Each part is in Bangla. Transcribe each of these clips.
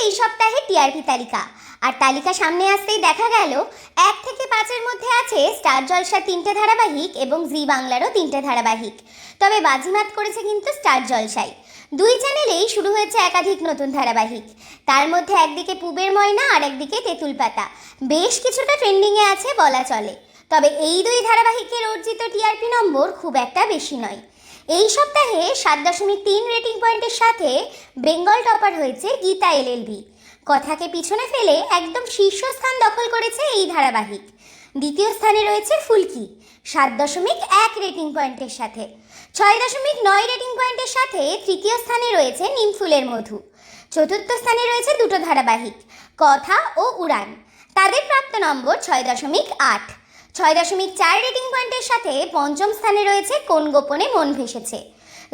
এই সপ্তাহে টিআরপি তালিকা। আর তালিকা সামনে আসতেই দেখা গেল 1 থেকে 5-এর মধ্যে আছে স্টার জলসার 3টে ধারাবাহিক এবং জি বাংলারও 3টে ধারাবাহিক। তবে বাজিমাত করেছে কিন্তু স্টার জলসায়। 2 চ্যানেলেই শুরু হয়েছে একাধিক নতুন ধারাবাহিক। তার মধ্যে একদিকে পুবের ময়না আর একদিকে তেঁতুল পাতা বেশ কিছুটা ট্রেন্ডিংয়ে আছে বলা চলে। তবে এই 2 ধারাবাহিকের অর্জিত টিআরপি নম্বর খুব একটা বেশি নয়। এই সপ্তাহে 7.3 রেটিং পয়েন্টের সাথে বেঙ্গল টপার হয়েছে গীতা এলএলবি। কথাকে পিছনে ফেলে একদম শীর্ষস্থান দখল করেছে এই ধারাবাহিক। দ্বিতীয় স্থানে রয়েছে ফুলকি 7.1 রেটিং পয়েন্টের সাথে। 6.9 রেটিং পয়েন্টের সাথে তৃতীয় স্থানে রয়েছে নিমফুলের মধু। চতুর্থ স্থানে রয়েছে দুটো ধারাবাহিক, কথা ও উড়ান। তাদের প্রাপ্ত নম্বর 6.8। 6.4 রেটিং পয়েন্টের সাথে পঞ্চম স্থানে রয়েছে কোন গোপনে মন ভেসেছে।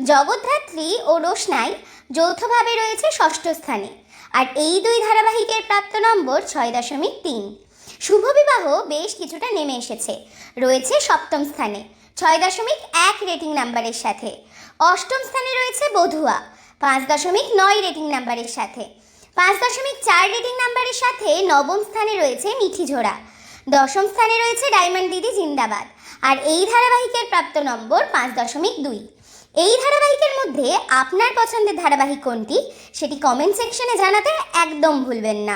জগদ্ধাত্রী ও রোশনাই যৌথভাবে রয়েছে ষষ্ঠ স্থানে। আর এই 2 ধারাবাহিকের প্রাপ্ত নম্বর 6.3। শুভবিবাহ বেশ কিছুটা নেমে এসেছে, রয়েছে সপ্তম স্থানে 6.1 রেটিং নাম্বারের সাথে। অষ্টম স্থানে রয়েছে বধুয়া 5.9 রেটিং নাম্বারের সাথে। 5.4 রেটিং নাম্বারের সাথে নবম স্থানে রয়েছে মিঠিঝোড়া। দশম স্থানে রয়েছে ডায়মন্ড দিদি জিন্দাবাদ। আর এই ধারাবাহিকের প্রাপ্ত নম্বর 5.2। এই ধারাবাহিকের মধ্যে আপনার পছন্দের ধারাবাহিক কোনটি সেটি কমেন্ট সেকশনে জানাতে একদম ভুলবেন না।